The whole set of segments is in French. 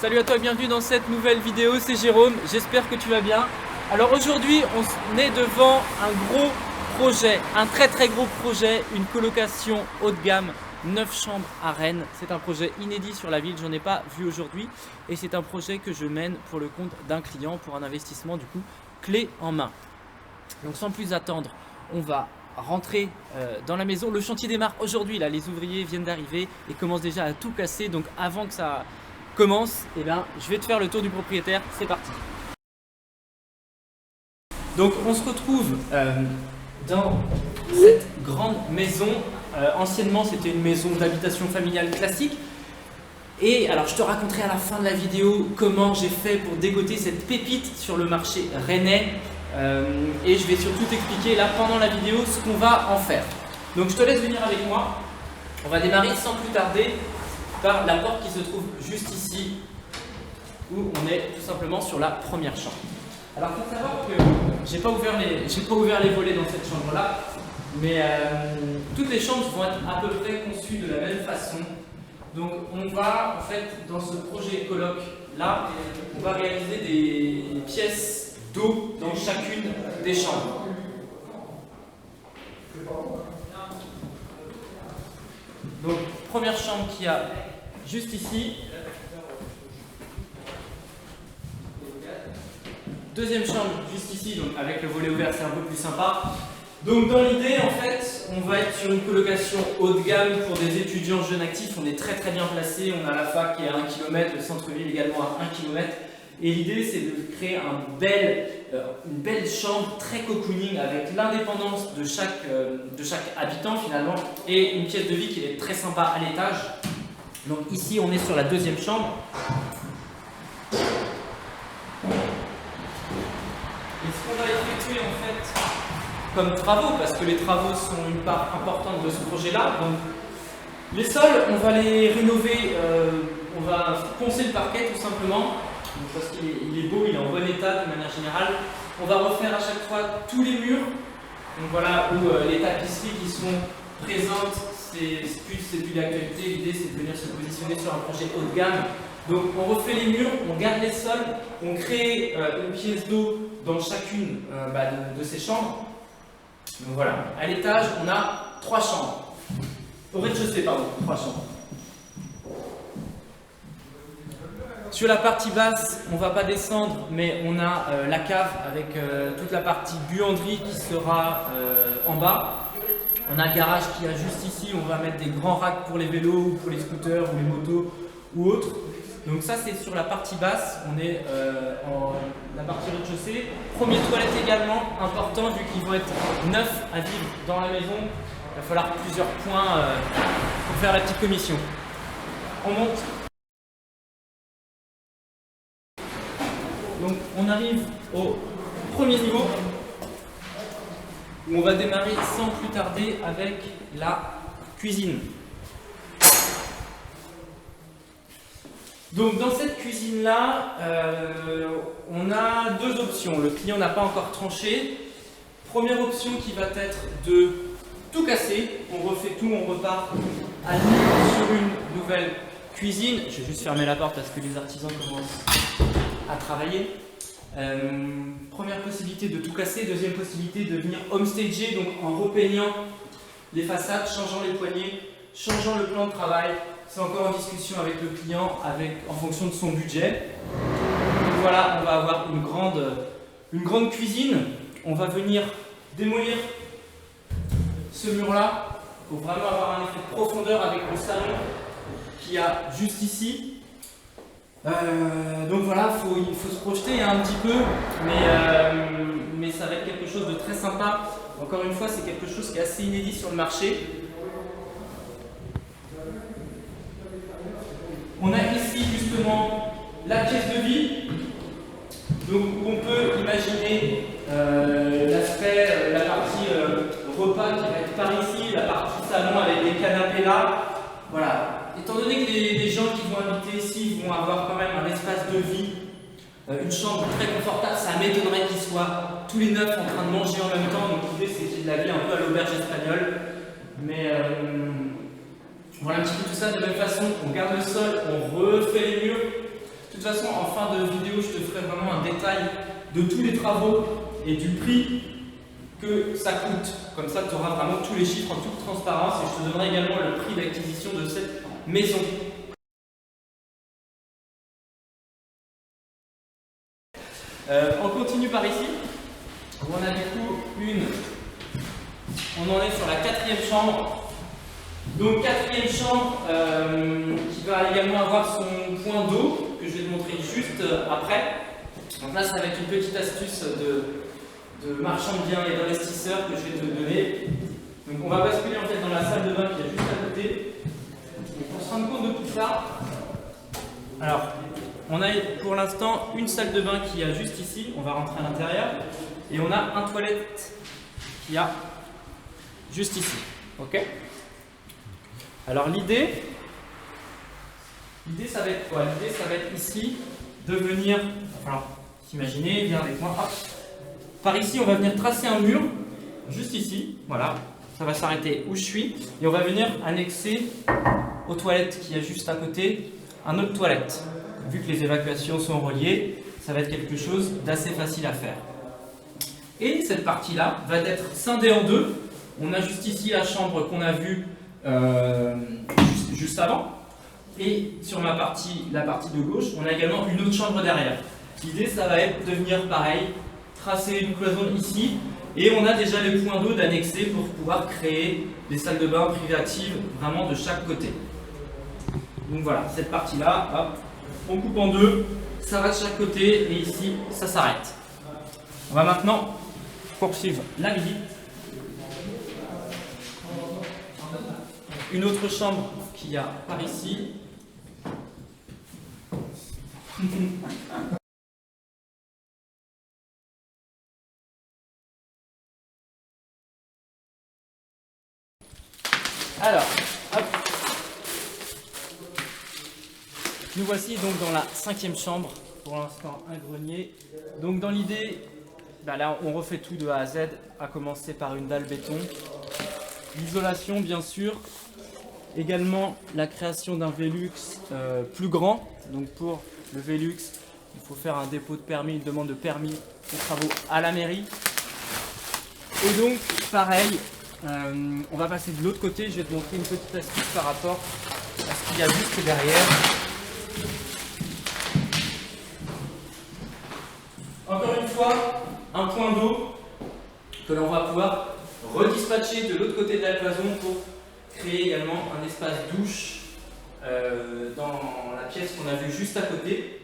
Salut à toi et bienvenue dans cette nouvelle vidéo, c'est Jérôme, j'espère que tu vas bien. Alors aujourd'hui on est devant un gros projet, un très gros projet, une colocation haut de gamme, 9 chambres à Rennes. C'est un projet inédit sur la ville, j'en ai pas vu aujourd'hui et c'est un projet que je mène pour le compte d'un client pour un investissement du coup clé en main. Donc sans plus attendre, on va rentrer dans la maison. Le chantier démarre aujourd'hui, là les ouvriers viennent d'arriver et commencent déjà à tout casser, donc avant que ça commence, eh bien, je vais te faire le tour du propriétaire, c'est parti. Donc on se retrouve dans cette grande maison. Anciennement c'était une maison d'habitation familiale classique. Et alors je te raconterai à la fin de la vidéo comment j'ai fait pour dégoter cette pépite sur le marché rennais. Et je vais surtout t'expliquer là pendant la vidéo ce qu'on va en faire. Donc je te laisse venir avec moi. On va démarrer sans plus tarder par la porte qui se trouve juste ici, où on est tout simplement sur la première chambre. Alors il faut savoir que j'ai pas ouvert les volets dans cette chambre là, mais toutes les chambres vont être à peu près conçues de la même façon. Donc on va en fait dans ce projet coloc là, on va réaliser des pièces d'eau dans chacune des chambres. Donc première chambre qu'il y a juste ici. Deuxième chambre juste ici, donc avec le volet ouvert c'est un peu plus sympa. Donc dans l'idée en fait, on va être sur une colocation haut de gamme pour des étudiants jeunes actifs. On est très bien placé, on a la fac qui est à 1 km, le centre-ville également à 1 km. Et l'idée c'est de créer une belle chambre très cocooning avec l'indépendance de chaque habitant finalement et une pièce de vie qui est très sympa à l'étage. Donc ici on est sur la deuxième chambre. Et ce qu'on va effectuer en fait comme travaux, parce que les travaux sont une part importante de ce projet-là. Donc les sols, on va les rénover, on va poncer le parquet tout simplement. Donc, parce qu'il est beau, il est en bon état de manière générale. On va refaire à chaque fois tous les murs. Donc voilà où les tapisseries qui sont présentes, c'est plus d'actualité. L'idée c'est de venir se positionner sur un projet haut de gamme. Donc on refait les murs, on garde les sols, on crée une pièce d'eau dans chacune de ces chambres. Donc voilà, à l'étage on a 3 chambres. Au rez-de-chaussée, pardon, 3 chambres. Sur la partie basse, on ne va pas descendre, mais on a la cave avec toute la partie buanderie qui sera en bas. On a le garage qui est juste ici, on va mettre des grands racks pour les vélos, ou pour les scooters, ou les motos, ou autres. Donc ça c'est sur la partie basse, on est en la partie rez-de-chaussée. Premier toilette également, important vu qu'ils vont être neufs à vivre dans la maison. Il va falloir plusieurs points pour faire la petite commission. On monte. Donc on arrive au premier niveau où on va démarrer sans plus tarder avec la cuisine. Donc dans cette cuisine là, on a 2 options. Le client n'a pas encore tranché. Première option qui va être de tout casser. On refait tout, on repart à nu sur une nouvelle cuisine. Je vais juste fermer la porte parce que les artisans commencent à travailler. Première possibilité de tout casser, deuxième possibilité de venir homestager, donc en repeignant les façades, changeant les poignées, changeant le plan de travail. C'est encore en discussion avec le client en fonction de son budget. Donc voilà, on va avoir une grande cuisine. On va venir démolir ce mur-là pour vraiment avoir un effet de profondeur avec le salon qu'il y a juste ici. Donc voilà, il faut se projeter un petit peu, mais ça va être quelque chose de très sympa. Encore une fois, c'est quelque chose qui est assez inédit sur le marché. On a ici justement la pièce de vie, donc où on peut imaginer l'aspect, la partie repas qui va être par ici, la partie salon avec des canapés là. Voilà. Étant donné que les gens qui vont habiter ici vont avoir quand même un espace de vie, une chambre très confortable, ça m'étonnerait qu'ils soient tous les 9 en train de manger en même temps. Donc l'idée c'est qu'il y ait de la vie un peu à l'auberge espagnole. Mais voilà un petit peu tout ça de la même façon. On garde le sol, on refait les murs. De toute toute façon, en fin de vidéo, je te ferai vraiment un détail de tous les travaux et du prix que ça coûte. Comme ça, tu auras vraiment tous les chiffres en toute transparence et je te donnerai également le prix d'acquisition de cette maison. On continue par ici. On a du coup on en est sur la 4e chambre. Donc 4e chambre qui va également avoir son point d'eau que je vais te montrer juste après. Donc là, ça va être une petite astuce de marchand de biens et d'investisseurs que je vais te donner. Donc on va basculer en fait dans la salle de bain qui est juste à côté. Et pour se rendre compte de tout ça, alors on a pour l'instant une salle de bain qui est juste ici. On va rentrer à l'intérieur et on a un toilette qui a juste ici. Ok. Alors l'idée ça va être quoi? L'idée ça va être ici de venir, alors imaginez, viens avec moi, hop. Par ici on va venir tracer un mur, juste ici, voilà, ça va s'arrêter où je suis, et on va venir annexer aux toilettes qui est juste à côté, un autre toilette. Vu que les évacuations sont reliées, ça va être quelque chose d'assez facile à faire. Et cette partie-là va être scindée en deux. On a juste ici la chambre qu'on a vue juste avant. Et sur la partie de gauche, on a également une autre chambre derrière. L'idée, ça va être de venir pareil, tracer une cloison ici. Et on a déjà les points d'eau d'annexer pour pouvoir créer des salles de bain privatives vraiment de chaque côté. Donc voilà, cette partie-là, hop, on coupe en deux, ça va de chaque côté et ici, ça s'arrête. On va maintenant poursuivre la visite. Une autre chambre qu'il y a par ici. Alors, hop. Nous voici donc dans la 5e chambre, pour l'instant un grenier. Donc dans l'idée, là on refait tout de A à Z, à commencer par une dalle béton. L'isolation bien sûr, également la création d'un Velux plus grand. Donc pour le Velux, il faut faire un dépôt de permis, une demande de permis de travaux à la mairie. Et donc pareil, on va passer de l'autre côté, je vais te montrer une petite astuce par rapport à ce qu'il y a juste derrière. Encore une fois, un point d'eau que l'on va pouvoir redispatcher de l'autre côté de la cloison pour créer également un espace douche dans la pièce qu'on a vue juste à côté.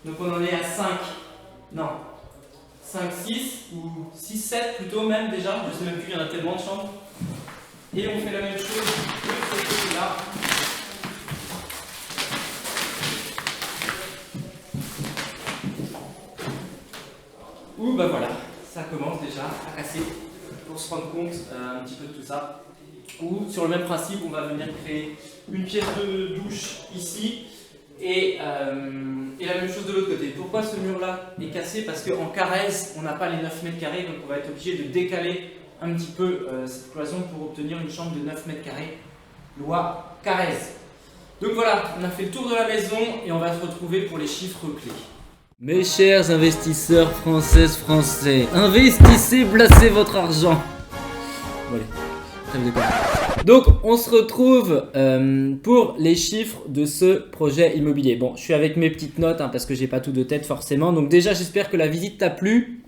Donc on en est à 5, 6 ou 6, 7 plutôt même déjà, je ne sais même plus, il y en a tellement de chambres. Et on fait la même chose de ce côté-là. Où bah voilà, ça commence déjà à casser pour se rendre compte un petit peu de tout ça. Ou sur le même principe, on va venir créer une pièce de douche ici et la même chose de l'autre côté. Pourquoi ce mur-là est cassé? Parce qu'en Carrez, on n'a pas les 9 mètres carrés, donc on va être obligé de décaler un petit peu cette cloison pour obtenir une chambre de 9 mètres carrés, loi Carrez. Donc voilà, on a fait le tour de la maison et on va se retrouver pour les chiffres clés. Mes chers investisseurs français, investissez, placez votre argent. Bon allez, trêve de conneries. Donc on se retrouve pour les chiffres de ce projet immobilier. Bon, je suis avec mes petites notes parce que j'ai pas tout de tête forcément. Donc déjà j'espère que la visite t'a plu.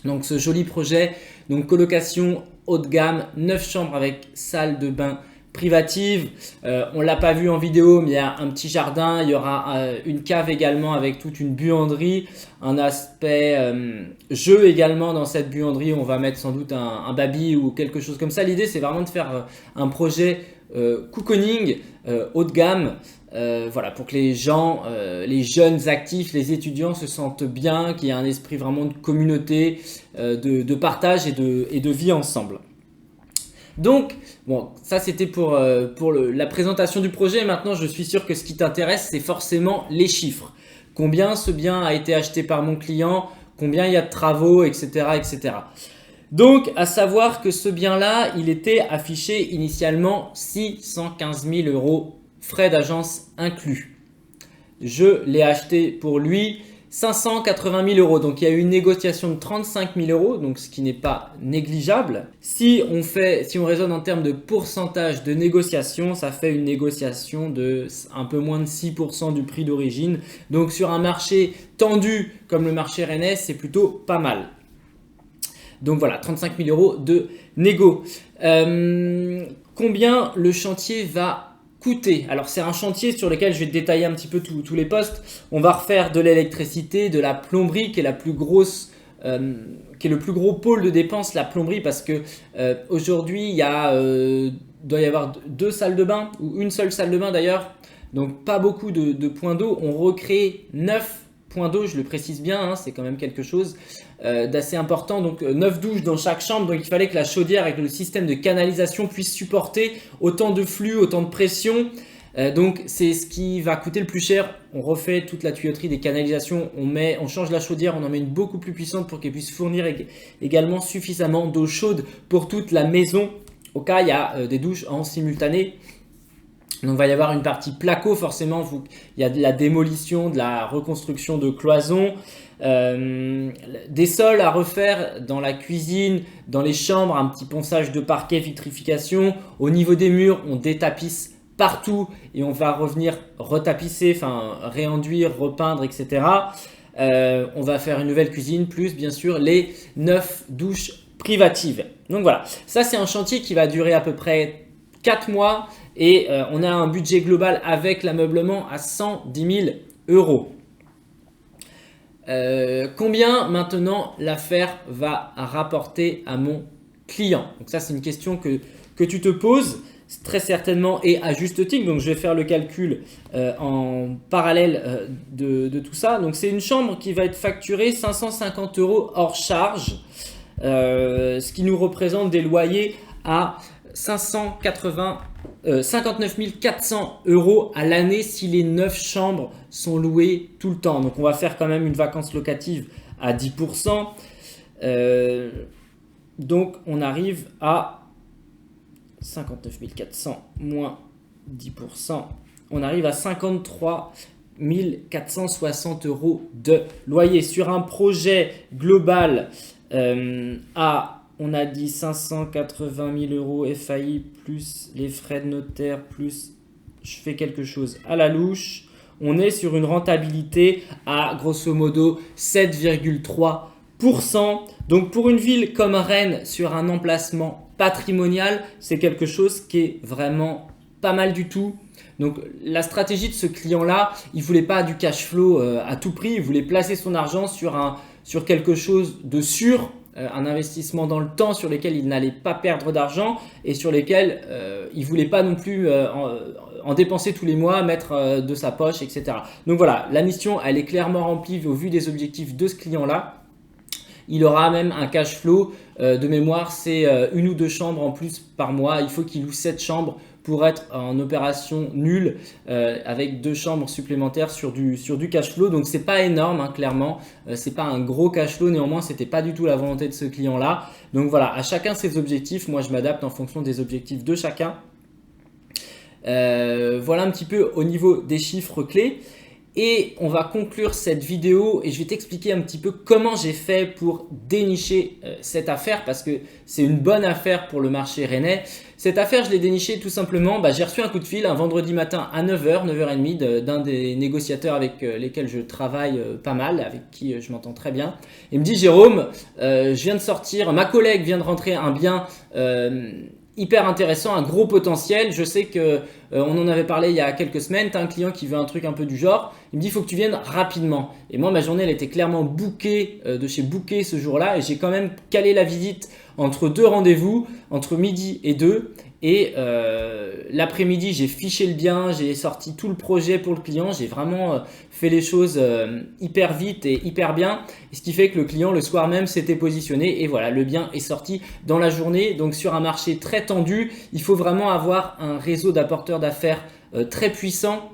Donc ce joli projet, donc colocation haut de gamme, 9 chambres avec salle de bain privative. On l'a pas vu en vidéo, mais il y a un petit jardin, il y aura une cave également avec toute une buanderie, un aspect jeu également dans cette buanderie. On va mettre sans doute un baby ou quelque chose comme ça. L'idée c'est vraiment de faire un projet cocooning haut de gamme. Voilà, pour que les gens, les jeunes actifs, les étudiants se sentent bien, qu'il y ait un esprit vraiment de communauté, de partage et de vie ensemble. Donc, bon, ça c'était pour la présentation du projet. Maintenant, je suis sûr que ce qui t'intéresse, c'est forcément les chiffres. Combien ce bien a été acheté par mon client, combien il y a de travaux, etc. etc. Donc, à savoir que ce bien-là, il était affiché initialement 615 000 €, frais d'agence inclus. je l'ai acheté pour lui 580 000 euros. Donc il y a eu une négociation de 35 000 euros, donc ce qui n'est pas négligeable. Si on raisonne en termes de pourcentage de négociation, ça fait une négociation de un peu moins de 6% du prix d'origine. Donc sur un marché tendu comme le marché rennais, c'est plutôt pas mal. Donc voilà, 35 000 euros de négo. Combien le chantier va coûter? Alors c'est un chantier sur lequel je vais détailler un petit peu tous les postes. On va refaire de l'électricité, de la plomberie qui est la plus grosse, qui est le plus gros pôle de dépenses, la plomberie, parce que aujourd'hui doit y avoir 2 salles de bain ou une seule salle de bain d'ailleurs. Donc pas beaucoup de points d'eau. On recrée 9 points d'eau, je le précise bien, hein, c'est quand même quelque chose d'assez important. Donc 9 douches dans chaque chambre, donc il fallait que la chaudière avec le système de canalisation puisse supporter autant de flux, autant de pression. Donc c'est ce qui va coûter le plus cher. On refait toute la tuyauterie des canalisations, on change la chaudière, on en met une beaucoup plus puissante pour qu'elle puisse fournir également suffisamment d'eau chaude pour toute la maison. Au cas il y a des douches en simultané. Donc il va y avoir une partie placo forcément, il y a de la démolition, de la reconstruction de cloisons, des sols à refaire dans la cuisine, dans les chambres, un petit ponçage de parquet, vitrification. Au niveau des murs, on détapisse partout et on va revenir retapisser, enfin réenduire, repeindre, etc. On va faire une nouvelle cuisine, plus bien sûr les 9 douches privatives. Donc voilà, ça c'est un chantier qui va durer à peu près 4 mois. Et on a un budget global avec l'ameublement à 110 000 euros. Combien maintenant l'affaire va rapporter à mon client? Donc ça c'est une question que tu te poses très certainement et à juste titre. Donc je vais faire le calcul en parallèle de tout ça. Donc c'est une chambre qui va être facturée 550 euros hors charge. Ce qui nous représente des loyers à 59 400 euros à l'année si les 9 chambres sont louées tout le temps. Donc on va faire quand même une vacance locative à 10%. Donc on arrive à 59 400 moins 10%. On arrive à 53 460 euros de loyer sur un projet global on a dit 580 000 euros FAI plus les frais de notaire plus je fais quelque chose à la louche. On est sur une rentabilité à grosso modo 7,3%. Donc pour une ville comme Rennes sur un emplacement patrimonial, c'est quelque chose qui est vraiment pas mal du tout. Donc la stratégie de ce client-là, il ne voulait pas du cash flow à tout prix, il voulait placer son argent sur quelque chose de sûr. Un investissement dans le temps sur lequel il n'allait pas perdre d'argent et sur lesquels il ne voulait pas non plus en dépenser tous les mois, mettre de sa poche, etc. Donc voilà, la mission, elle est clairement remplie au vu des objectifs de ce client-là. Il aura même un cash flow de mémoire, c'est 1 ou 2 chambres en plus par mois. Il faut qu'il loue 7 chambres pour être en opération nulle avec 2 chambres supplémentaires sur du cash flow. Donc c'est pas énorme, hein, clairement. C'est pas un gros cash flow, néanmoins c'était pas du tout la volonté de ce client-là. Donc voilà, à chacun ses objectifs. Moi je m'adapte en fonction des objectifs de chacun. Voilà un petit peu au niveau des chiffres clés. Et on va conclure cette vidéo et je vais t'expliquer un petit peu comment j'ai fait pour dénicher cette affaire parce que c'est une bonne affaire pour le marché rennais. Cette affaire, je l'ai dénichée tout simplement, j'ai reçu un coup de fil un vendredi matin à 9h, 9h30 d'un des négociateurs avec lesquels je travaille pas mal, avec qui je m'entends très bien. Il me dit Jérôme, je viens de sortir, ma collègue vient de rentrer un bien hyper intéressant, un gros potentiel. Je sais que on en avait parlé il y a quelques semaines. Tu as un client qui veut un truc un peu du genre. Il me dit il faut que tu viennes rapidement. Et moi ma journée elle était clairement bookée de chez Booké ce jour-là et j'ai quand même calé la visite entre 2 rendez-vous, entre midi et 2. Et l'après-midi j'ai fiché le bien, j'ai sorti tout le projet pour le client, j'ai vraiment fait les choses hyper vite et hyper bien, et ce qui fait que le client le soir même s'était positionné et voilà, le bien est sorti dans la journée. Donc sur un marché très tendu, il faut vraiment avoir un réseau d'apporteurs d'affaires très puissant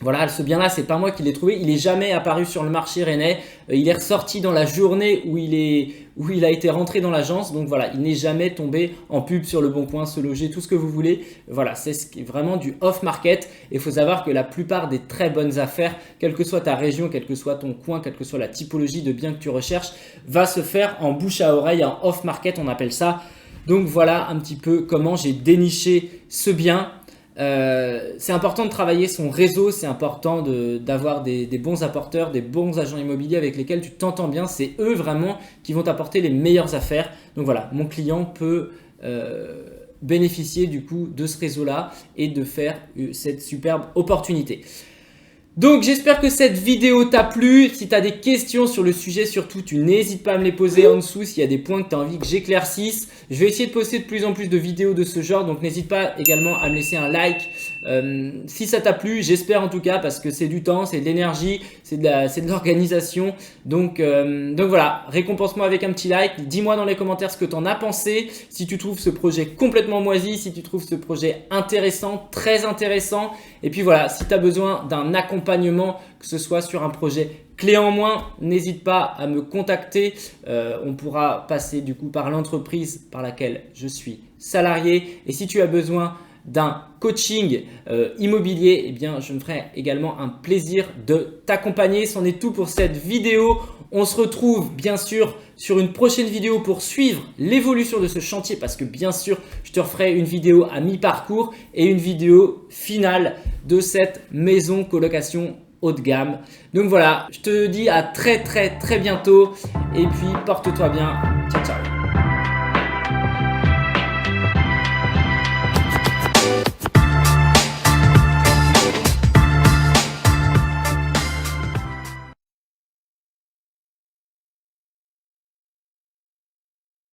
Voilà, ce bien-là, c'est pas moi qui l'ai trouvé. Il est jamais apparu sur le marché rennais. Il est ressorti dans la journée où il a été rentré dans l'agence. Donc voilà, il n'est jamais tombé en pub sur Le Bon Coin, Se Loger, tout ce que vous voulez. Voilà, c'est vraiment du off-market. Et il faut savoir que la plupart des très bonnes affaires, quelle que soit ta région, quel que soit ton coin, quelle que soit la typologie de bien que tu recherches, va se faire en bouche à oreille, en off-market, on appelle ça. Donc voilà un petit peu comment j'ai déniché ce bien. C'est important de travailler son réseau, c'est important d'avoir des bons apporteurs, des bons agents immobiliers avec lesquels tu t'entends bien. C'est eux vraiment qui vont t'apporter les meilleures affaires. Donc voilà, mon client peut bénéficier du coup de ce réseau-là et de faire cette superbe opportunité. Donc j'espère que cette vidéo t'a plu. Si tu as des questions sur le sujet, surtout tu n'hésites pas à me les poser en dessous s'il y a des points que tu as envie que j'éclaircisse. Je vais essayer de poster de plus en plus de vidéos de ce genre, donc n'hésite pas également à me laisser un like si ça t'a plu. J'espère en tout cas, parce que c'est du temps, c'est de l'énergie, c'est de l'organisation. Donc voilà, récompense-moi avec un petit like. Dis-moi dans les commentaires ce que tu en as pensé. Si tu trouves ce projet complètement moisi, si tu trouves ce projet intéressant, très intéressant. Et puis voilà, si tu as besoin d'un accompagnement, que ce soit sur un projet clé en main, n'hésite pas à me contacter. On pourra passer du coup par l'entreprise par laquelle je suis salarié. Et si tu as besoin d'un coaching immobilier, eh bien, je me ferai également un plaisir de t'accompagner. C'en est tout pour cette vidéo. On se retrouve bien sûr sur une prochaine vidéo pour suivre l'évolution de ce chantier, parce que bien sûr, je te referai une vidéo à mi-parcours et une vidéo finale de cette maison colocation haut de gamme. Donc voilà, je te dis à très bientôt et puis porte-toi bien. Ciao, ciao.